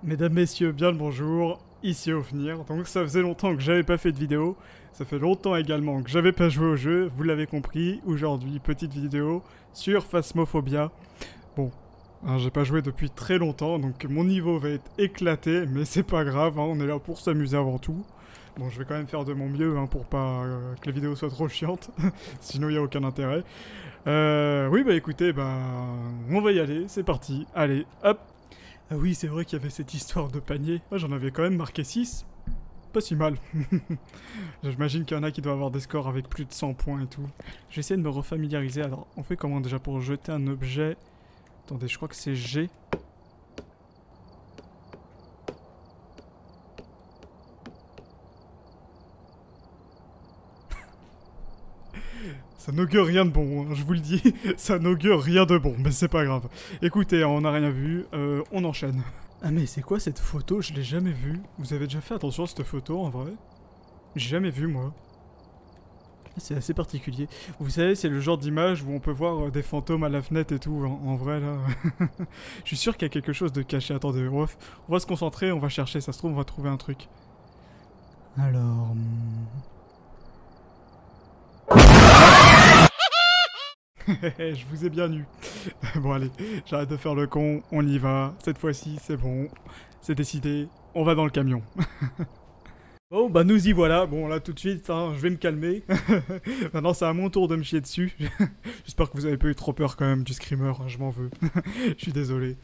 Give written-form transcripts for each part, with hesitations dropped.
Mesdames, messieurs, bien le bonjour, ici Ofnir. Donc ça faisait longtemps que j'avais pas fait de vidéo, ça fait longtemps également que j'avais pas joué au jeu, vous l'avez compris, aujourd'hui petite vidéo sur Phasmophobia. Bon, hein, j'ai pas joué depuis très longtemps, donc mon niveau va être éclaté, mais c'est pas grave, hein, on est là pour s'amuser avant tout. Bon, je vais quand même faire de mon mieux hein, pour pas que la vidéo soit trop chiante, sinon il n'y a aucun intérêt. Oui, bah écoutez, on va y aller, c'est parti, allez, hop. Ah oui, c'est vrai qu'il y avait cette histoire de panier. Moi, j'en avais quand même marqué 6. Pas si mal. J'imagine qu'il y en a qui doivent avoir des scores avec plus de 100 points et tout. Je vais essayer de me refamiliariser. Alors, on fait comment déjà pour jeter un objet? Attendez, je crois que c'est G. Ça n'augure rien de bon, hein, je vous le dis. Ça n'augure rien de bon, mais c'est pas grave. Écoutez, on n'a rien vu, on enchaîne. Ah mais c'est quoi cette photo? Je l'ai jamais vue. Vous avez déjà fait attention à cette photo en vrai? J'ai jamais vu moi. C'est assez particulier. Vous savez, c'est le genre d'image où on peut voir des fantômes à la fenêtre et tout. En vrai, là. Je suis sûr qu'il y a quelque chose de caché. Attendez, on va se concentrer, on va chercher. Ça se trouve, on va trouver un truc. Alors. Je vous ai bien eu. Bon, allez, j'arrête de faire le con. On y va. Cette fois-ci, c'est bon. C'est décidé. On va dans le camion. Oh bah nous y voilà, bon là tout de suite, hein, je vais me calmer. Maintenant c'est à mon tour de me chier dessus. J'espère que vous avez pas eu trop peur quand même du screamer, hein, je m'en veux. Je suis désolé.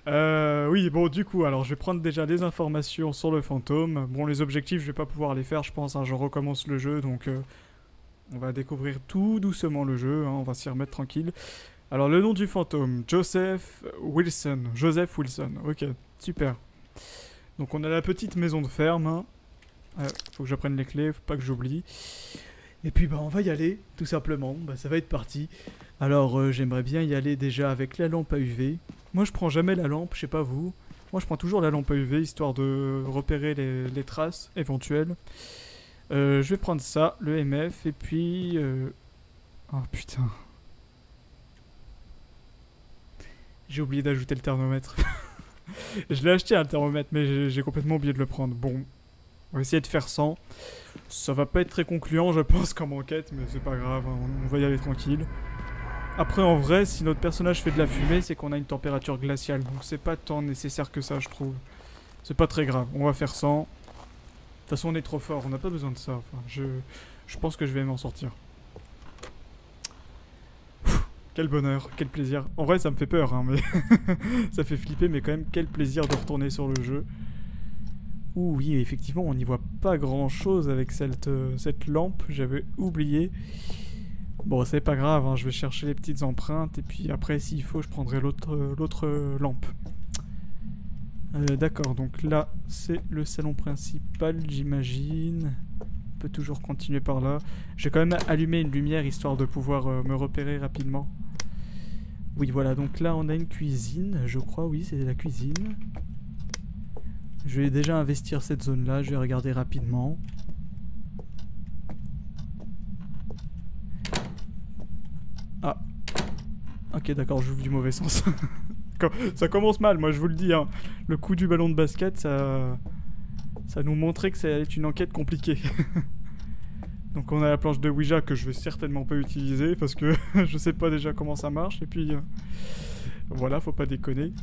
Oui bon du coup, alors je vais prendre déjà des informations sur le fantôme. Bon les objectifs je vais pas pouvoir les faire je pense, hein, je recommence le jeu donc on va découvrir tout doucement le jeu, hein, on va s'y remettre tranquille. Alors le nom du fantôme, Joseph Wilson, ok super. Donc on a la petite maison de ferme, hein. Faut que j'apprenne les clés, faut pas que j'oublie. Et puis on va y aller, tout simplement, ça va être parti. Alors j'aimerais bien y aller déjà avec la lampe à UV. Moi je prends jamais la lampe, je sais pas vous. Moi je prends toujours la lampe à UV, histoire de repérer les traces éventuelles. Je vais prendre ça, le MF, et puis... Oh putain. J'ai oublié d'ajouter le thermomètre. Je l'ai acheté un thermomètre, mais j'ai complètement oublié de le prendre. Bon. On va essayer de faire 100. Ça va pas être très concluant, je pense, comme enquête, mais c'est pas grave, hein, on va y aller tranquille. Après, en vrai, si notre personnage fait de la fumée, c'est qu'on a une température glaciale, donc c'est pas tant nécessaire que ça, je trouve. C'est pas très grave, on va faire 100. De toute façon, on est trop fort, on n'a pas besoin de ça. Enfin, je pense que je vais m'en sortir. Quel bonheur, quel plaisir. En vrai, ça me fait peur, hein, mais ça fait flipper, mais quand même, quel plaisir de retourner sur le jeu. Ouh oui, effectivement, on n'y voit pas grand-chose avec cette lampe, j'avais oublié. Bon, c'est pas grave, hein, je vais chercher les petites empreintes, et puis après, s'il faut, je prendrai l'autre lampe. D'accord, donc là, c'est le salon principal, j'imagine. On peut toujours continuer par là. Je vais quand même allumer une lumière, histoire de pouvoir me repérer rapidement. Oui, voilà, donc là, on a une cuisine, je crois, oui, c'est la cuisine. Je vais déjà investir cette zone-là, je vais regarder rapidement. Ah. Ok, d'accord, j'ouvre du mauvais sens. Ça commence mal, moi je vous le dis. Hein. Le coup du ballon de basket, ça nous montrait que ça allait être une enquête compliquée. Donc on a la planche de Ouija que je vais certainement pas utiliser parce que je sais pas déjà comment ça marche. Et puis voilà, faut pas déconner.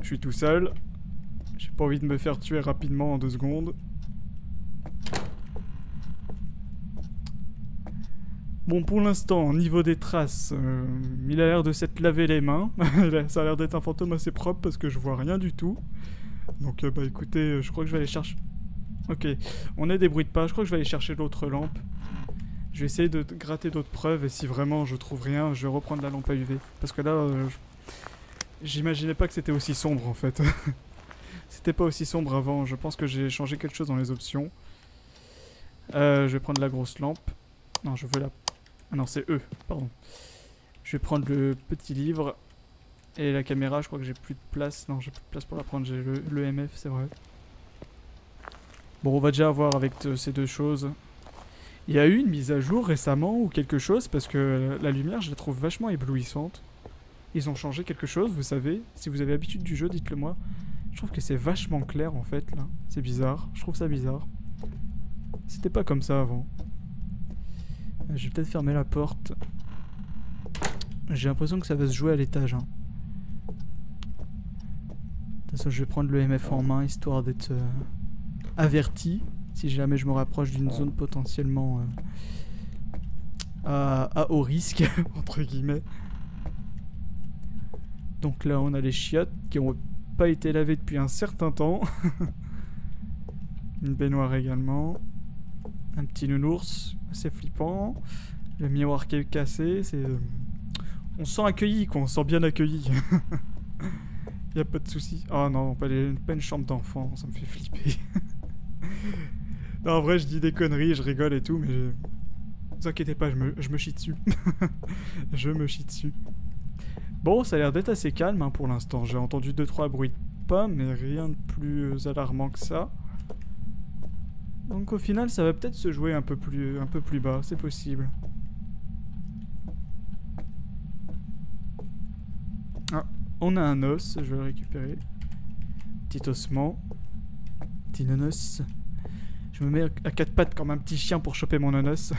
Je suis tout seul. J'ai pas envie de me faire tuer rapidement en 2 secondes. Bon, pour l'instant, au niveau des traces, il a l'air de s'être lavé les mains. Ça a l'air d'être un fantôme assez propre parce que je vois rien du tout. Donc, écoutez, je crois que je vais aller chercher... Ok, on est des bruits de pas. Je crois que je vais aller chercher l'autre lampe. Je vais essayer de gratter d'autres preuves et si vraiment je trouve rien, je vais reprendre la lampe à UV. Parce que là, j'imaginais pas que c'était aussi sombre en fait. C'était pas aussi sombre avant, je pense que j'ai changé quelque chose dans les options. Je vais prendre la grosse lampe. Non, je veux la... Ah non, c'est E, pardon. Je vais prendre le petit livre. Et la caméra, je crois que j'ai plus de place. Non, j'ai plus de place pour la prendre, j'ai le MF, c'est vrai. Bon, on va déjà voir avec ces deux choses. Il y a eu une mise à jour récemment ou quelque chose, parce que la lumière, je la trouve vachement éblouissante. Ils ont changé quelque chose, vous savez. Si vous avez l'habitude du jeu, dites-le moi. Je trouve que c'est vachement clair en fait là. C'est bizarre, je trouve ça bizarre. C'était pas comme ça avant. Je vais peut-être fermer la porte. J'ai l'impression que ça va se jouer à l'étage. Hein. De toute façon, je vais prendre le MF en main histoire d'être averti si jamais je me rapproche d'une zone potentiellement à haut risque, entre guillemets. Donc là, on a les chiottes qui ont pas été lavées depuis un certain temps. Une baignoire également. Un petit nounours, assez flippant. Le miroir qui est cassé, c'est... On se sent accueilli, quoi. On se sent bien accueilli. Y a pas de souci. Oh non, pas une chambre d'enfant, ça me fait flipper. Non, en vrai, je dis des conneries, je rigole et tout, mais... Ne vous inquiétez pas, je me chie dessus. Je me chie dessus. Bon, ça a l'air d'être assez calme hein, pour l'instant. J'ai entendu 2-3 bruits de pas, mais rien de plus alarmant que ça. Donc au final, ça va peut-être se jouer un peu plus bas, c'est possible. Ah, on a un os, je vais le récupérer. Petit ossement. Petit nonos. Je me mets à 4 pattes comme un petit chien pour choper mon nonos.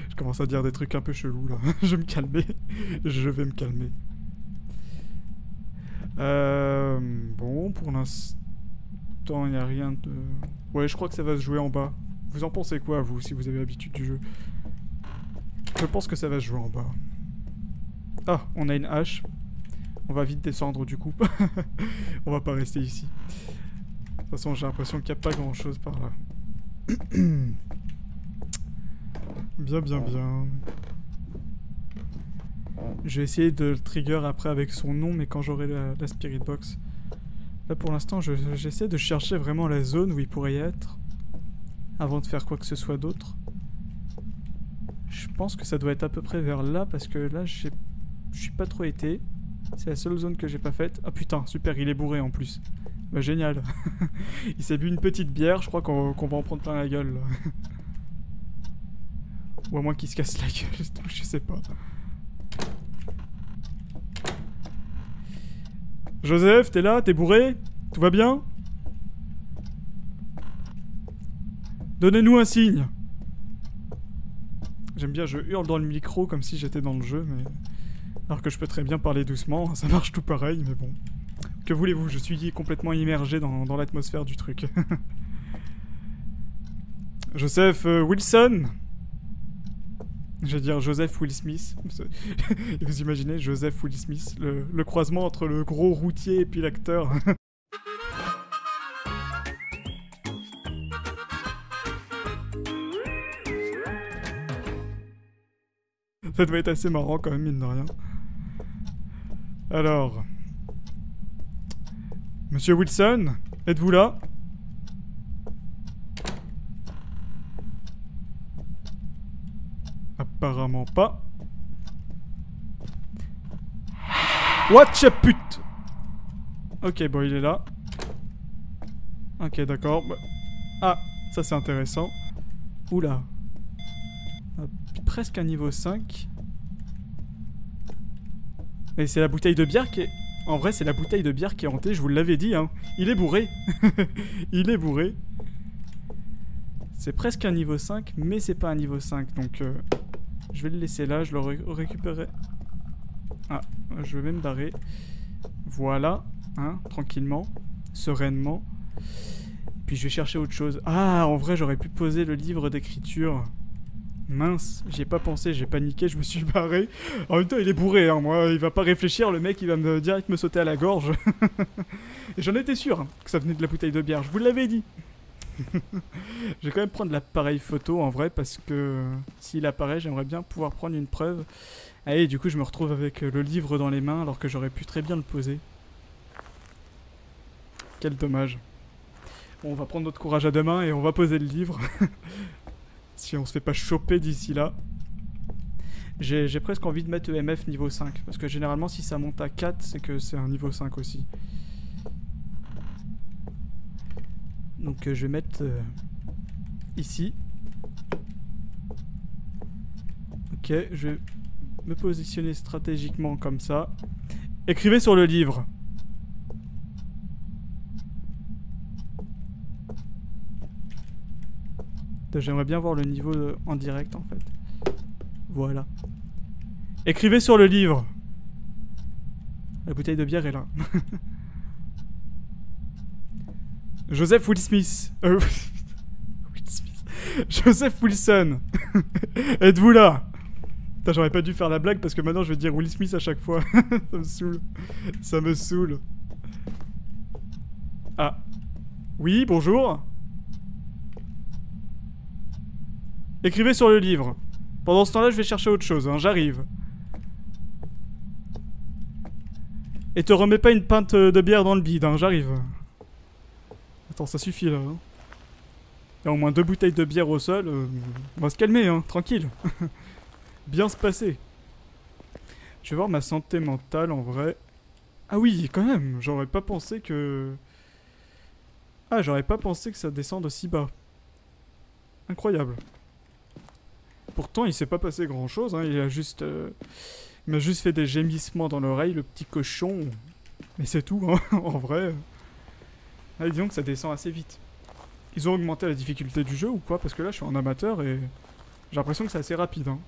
Je commence à dire des trucs un peu chelous là. Je vais me calmer. Je vais me calmer. Bon, pour l'instant, il n'y a rien de... Ouais, je crois que ça va se jouer en bas. Vous en pensez quoi, vous, si vous avez l'habitude du jeu? Je pense que ça va se jouer en bas. Ah, on a une hache. On va vite descendre, du coup. On va pas rester ici. De toute façon, j'ai l'impression qu'il n'y a pas grand-chose par là. Bien, bien, bien. Je vais essayer de le trigger après avec son nom, mais quand j'aurai la Spirit Box. Là, pour l'instant, j'essaie de chercher vraiment la zone où il pourrait y être. Avant de faire quoi que ce soit d'autre. Je pense que ça doit être à peu près vers là, parce que là, je suis pas trop été. C'est la seule zone que j'ai pas faite. Ah putain, super, il est bourré en plus. Bah génial. Il s'est bu une petite bière, je crois qu'on va en prendre plein la gueule. Là. Ou à moins qu'il se casse la gueule, je sais pas. Joseph, t'es là? T'es bourré? Tout va bien? Donnez-nous un signe. J'aime bien, je hurle dans le micro comme si j'étais dans le jeu, mais... Alors que je peux très bien parler doucement, ça marche tout pareil, mais bon. Que voulez-vous, je suis complètement immergé dans l'atmosphère du truc. Joseph Wilson. Je vais dire Joseph Will Smith. Vous imaginez, Joseph Will Smith, le croisement entre le gros routier et puis l'acteur. Ça doit être assez marrant quand même, mine de rien. Alors... Monsieur Wilson, êtes-vous là? Apparemment pas. Watch a pute. Ok, bon, il est là. Ok, d'accord. Ah, ça c'est intéressant. Oula. Presque un niveau 5. Et c'est la bouteille de bière qui est... En vrai, c'est la bouteille de bière qui est hantée, je vous l'avais dit, hein. Il est bourré. Il est bourré. C'est presque un niveau 5, mais c'est pas un niveau 5, donc... je vais le laisser là, je le récupérerai. Ah, je vais me barrer. Voilà, hein, tranquillement, sereinement. Puis je vais chercher autre chose. Ah, en vrai, j'aurais pu poser le livre d'écriture. Mince, j'y ai pas pensé, j'ai paniqué, je me suis barré. En même temps, il est bourré, hein, moi, il va pas réfléchir, le mec, il va direct me sauter à la gorge. Et j'en étais sûr hein, que ça venait de la bouteille de bière, je vous l'avais dit. Je vais quand même prendre l'appareil photo, en vrai, parce que s'il apparaît, j'aimerais bien pouvoir prendre une preuve. Allez, du coup, je me retrouve avec le livre dans les mains, alors que j'aurais pu très bien le poser. Quel dommage. Bon, on va prendre notre courage à deux mains et on va poser le livre. Si on se fait pas choper d'ici là. J'ai presque envie de mettre EMF niveau 5. Parce que généralement, si ça monte à 4, c'est que c'est un niveau 5 aussi. Donc je vais mettre ici. Ok, je vais me positionner stratégiquement comme ça. Écrivez sur le livre. J'aimerais bien voir le niveau en direct en fait. Voilà. Écrivez sur le livre. La bouteille de bière est là. Joseph Will Smith. Will Smith. Joseph Wilson. Êtes-vous là? Putain, j'aurais pas dû faire la blague parce que maintenant je vais dire Will Smith à chaque fois. Ça me saoule. Ça me saoule. Ah. Oui, bonjour. Écrivez sur le livre. Pendant ce temps-là, je vais chercher autre chose, hein. J'arrive. Et te remets pas une pinte de bière dans le bide, hein. J'arrive. Attends, ça suffit là. Hein. Il y a au moins 2 bouteilles de bière au sol. On va se calmer, hein. Tranquille. Bien se passer. Je vais voir ma santé mentale en vrai. Ah oui, quand même. J'aurais pas pensé que... Ah, j'aurais pas pensé que ça descende aussi bas. Incroyable. Pourtant, il s'est pas passé grand chose, hein. Il a juste... Il m'a juste fait des gémissements dans l'oreille, le petit cochon. Mais c'est tout, hein, en vrai. Ah, disons que ça descend assez vite. Ils ont augmenté la difficulté du jeu ou quoi? Parce que là, je suis en amateur et... J'ai l'impression que c'est assez rapide, hein.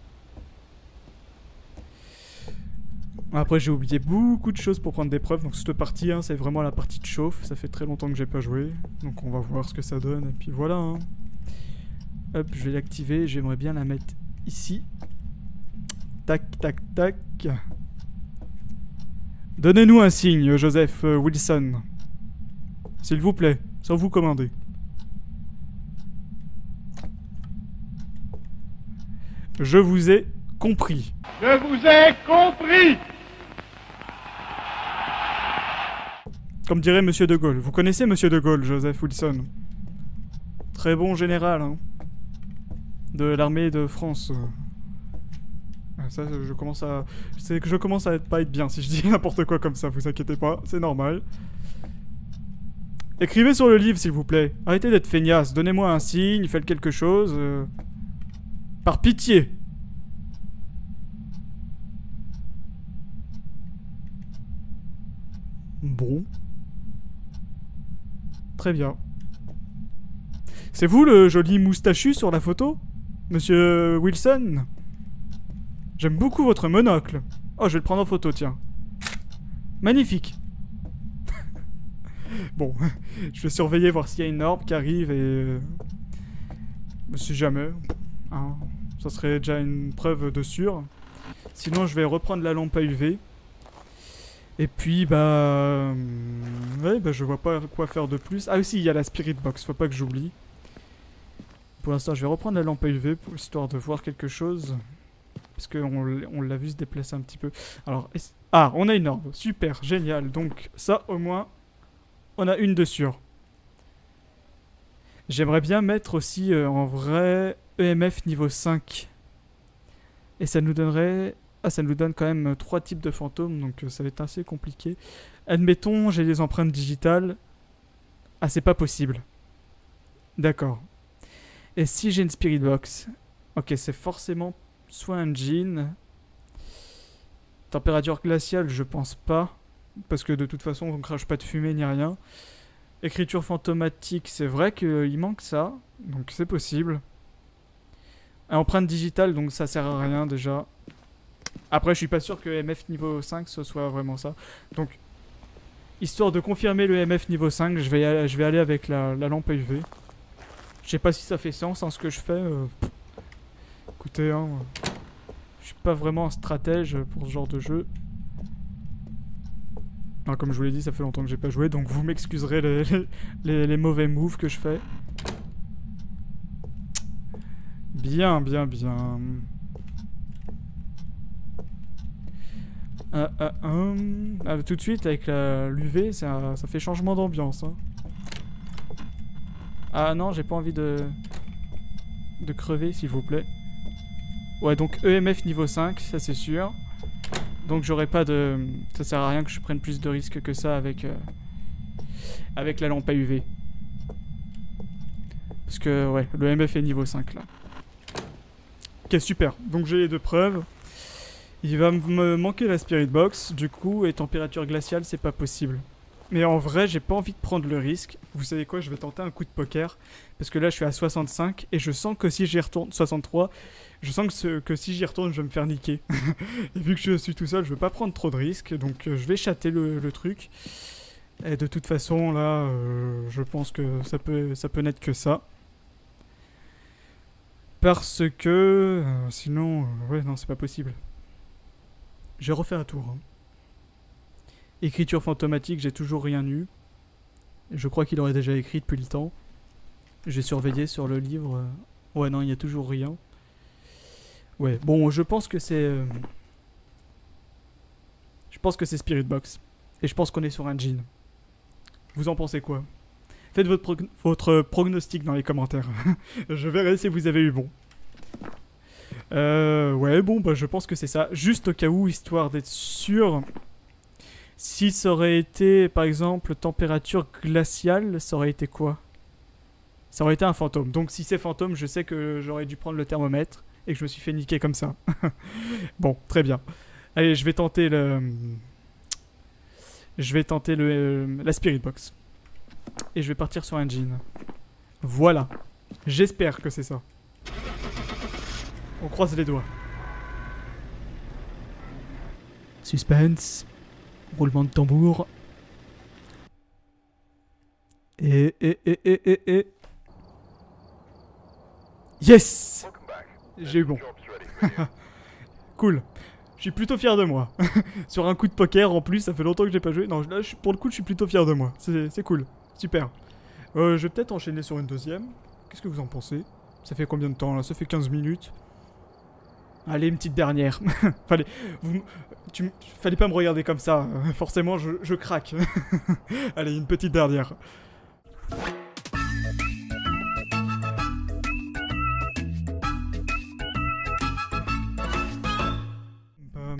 Après, j'ai oublié beaucoup de choses pour prendre des preuves. Donc cette partie, hein, c'est vraiment la partie de chauffe. Ça fait très longtemps que j'ai pas joué. Donc on va voir ce que ça donne. Et puis voilà, hein. Hop, je vais l'activer. J'aimerais bien la mettre ici. Tac, tac, tac. Donnez-nous un signe, Joseph Wilson. S'il vous plaît, sans vous commander. Je vous ai compris. Je vous ai compris. Comme dirait Monsieur de Gaulle. Vous connaissez Monsieur de Gaulle, Joseph Wilson? Très bon général, hein. De l'armée de France. Ça, je commence à... C'est que je commence à pas être bien si je dis n'importe quoi comme ça, vous inquiétez pas, c'est normal. Écrivez sur le livre, s'il vous plaît. Arrêtez d'être feignasse, donnez-moi un signe, faites quelque chose. Par pitié. Bon. Très bien. C'est vous le joli moustachu sur la photo, Monsieur Wilson? J'aime beaucoup votre monocle. Oh, je vais le prendre en photo, tiens. Magnifique. Bon, je vais surveiller, voir s'il y a une orbe qui arrive et... Si jamais. Hein, ça serait déjà une preuve de sûr. Sinon, je vais reprendre la lampe à UV. Et puis, bah... Ouais, bah je vois pas quoi faire de plus. Ah aussi, il y a la Spirit Box, faut pas que j'oublie. Pour l'instant, je vais reprendre la lampe à UV, pour, histoire de voir quelque chose. Parce qu'on l'a vu se déplacer un petit peu. Alors, ah, on a une orbe. Super, génial. Donc, ça, au moins, on a une de sûre. J'aimerais bien mettre aussi, en vrai, EMF niveau 5. Et ça nous donnerait... Ah, ça nous donne quand même 3 types de fantômes, donc ça va être assez compliqué. Admettons, j'ai des empreintes digitales. Ah, c'est pas possible. D'accord. Et si j'ai une Spirit Box? Ok, c'est forcément soit un djinn. Température glaciale, je pense pas. Parce que de toute façon, on crache pas de fumée ni rien. Écriture fantomatique, c'est vrai qu'il manque ça. Donc c'est possible. Empreinte digitale, donc ça sert à rien déjà. Après, je suis pas sûr que MF niveau 5 ce soit vraiment ça. Donc, histoire de confirmer le MF niveau 5, je vais aller avec la lampe à UV. Je sais pas si ça fait sens, hein, ce que je fais. Écoutez, hein, je suis pas vraiment un stratège pour ce genre de jeu. Alors, comme je vous l'ai dit, ça fait longtemps que j'ai pas joué, donc vous m'excuserez les mauvais moves que je fais. Bien, bien, bien. Tout de suite avec l'UV ça fait changement d'ambiance, hein. Ah non, j'ai pas envie de crever s'il vous plaît. Ouais, donc EMF niveau 5, ça c'est sûr. Donc j'aurais pas de... Ça sert à rien que je prenne plus de risques que ça avec la lampe à UV. Parce que ouais, le EMF est niveau 5 là. Ok, super, donc j'ai les 2 preuves. Il va me manquer la Spirit Box, du coup, et température glaciale, c'est pas possible. Mais en vrai, j'ai pas envie de prendre le risque. Vous savez quoi, je vais tenter un coup de poker. Parce que là, je suis à 65. Et je sens que si j'y retourne... 63. Je sens que si j'y retourne, je vais me faire niquer. Et vu que je suis tout seul, je veux pas prendre trop de risques. Donc, je vais chatter le truc. Et de toute façon, là, je pense que ça peut n'être que ça. Parce que... sinon... ouais, non, c'est pas possible. Je vais refaire un tour. Hein. Écriture fantomatique, j'ai toujours rien eu. Je crois qu'il aurait déjà écrit depuis le temps. J'ai surveillé sur le livre. Ouais, non, il n'y a toujours rien. Ouais, bon, je pense que c'est... je pense que c'est Spirit Box. Et je pense qu'on est sur un djinn. Vous en pensez quoi? Faites votre prognostic dans les commentaires. Je verrai si vous avez eu bon. Ouais, bon, bah je pense que c'est ça. Juste au cas où, histoire d'être sûr... Si ça aurait été, par exemple, température glaciale, ça aurait été quoi? Ça aurait été un fantôme. Donc si c'est fantôme, je sais que j'aurais dû prendre le thermomètre et que je me suis fait niquer comme ça. Bon, très bien. Allez, je vais tenter la Spirit Box. Et je vais partir sur un djinn. Voilà. J'espère que c'est ça. On croise les doigts. Suspense. Roulement de tambour. Et... Yes! J'ai eu bon. Cool. Je suis plutôt fier de moi. Sur un coup de poker en plus, ça fait longtemps que j'ai pas joué. Non, là, pour le coup, je suis plutôt fier de moi. C'est cool. Super. Je vais peut-être enchaîner sur une deuxième. Qu'est-ce que vous en pensez? Ça fait combien de temps là? Ça fait 15 minutes. Allez, une petite dernière. Fallait pas me regarder comme ça. Forcément, je craque. Allez, une petite dernière.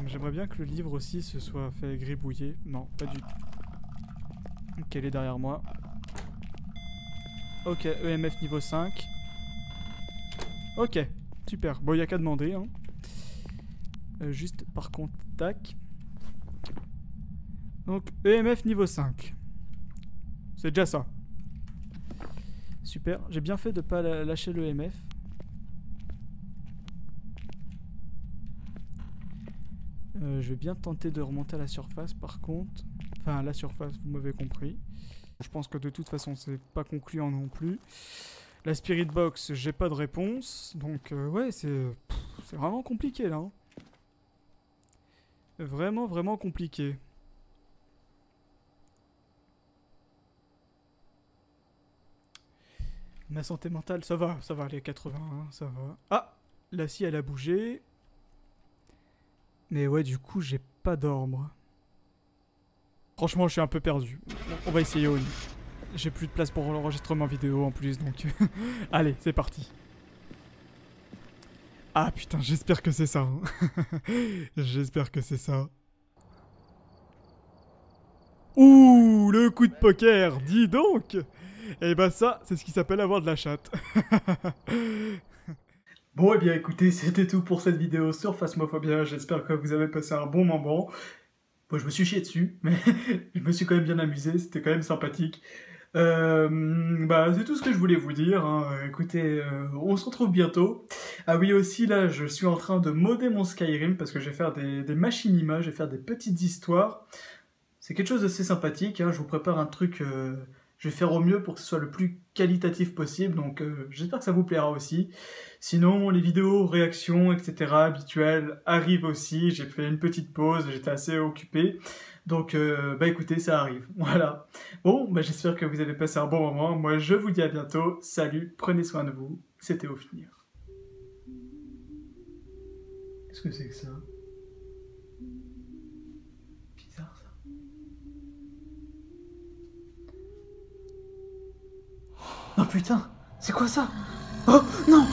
J'aimerais bien que le livre aussi se soit fait gribouiller. Non, pas du tout. Ok, elle est derrière moi. Ok, EMF niveau 5. Ok, super. Bon, il n'y a qu'à demander, hein. Juste par contre, tac. Donc, EMF niveau 5. C'est déjà ça. Super. J'ai bien fait de pas lâcher l'EMF. Je vais bien tenter de remonter à la surface par contre. Enfin, à la surface, vous m'avez compris. Je pense que de toute façon, c'est pas concluant non plus. La Spirit Box, j'ai pas de réponse. Donc, ouais, c'est vraiment compliqué là. Hein. Vraiment, vraiment compliqué. Ma santé mentale, ça va, les 80, hein, ça va. Ah, la scie, elle a bougé. Mais ouais, du coup, j'ai pas d'orbre. Franchement, je suis un peu perdu. On va essayer au lit. J'ai plus de place pour l'enregistrement vidéo en plus, donc... Allez, c'est parti. Ah putain, j'espère que c'est ça. Hein. J'espère que c'est ça. Ouh, le coup de poker, dis donc. Et bah ça, c'est ce qui s'appelle avoir de la chatte. Bon, et bien écoutez, c'était tout pour cette vidéo sur Phasmophobia. J'espère que vous avez passé un bon moment. Bon, je me suis chié dessus, mais je me suis quand même bien amusé, c'était quand même sympathique. Bah, c'est tout ce que je voulais vous dire. Hein. Écoutez, on se retrouve bientôt. Ah oui, aussi, là, je suis en train de modder mon Skyrim parce que je vais faire des machines images, je vais faire des petites histoires. C'est quelque chose d'assez sympathique. Hein. Je vous prépare un truc... je vais faire au mieux pour que ce soit le plus qualitatif possible, donc j'espère que ça vous plaira aussi. Sinon, les vidéos, réactions, etc. habituelles arrivent aussi. J'ai fait une petite pause, j'étais assez occupé. Donc, bah écoutez, ça arrive. Voilà. Bon, bah j'espère que vous avez passé un bon moment. Moi, je vous dis à bientôt. Salut, prenez soin de vous. C'était Oufnir. Qu'est-ce que c'est que ça? Bizarre ça. Oh putain, c'est quoi ça? Oh non!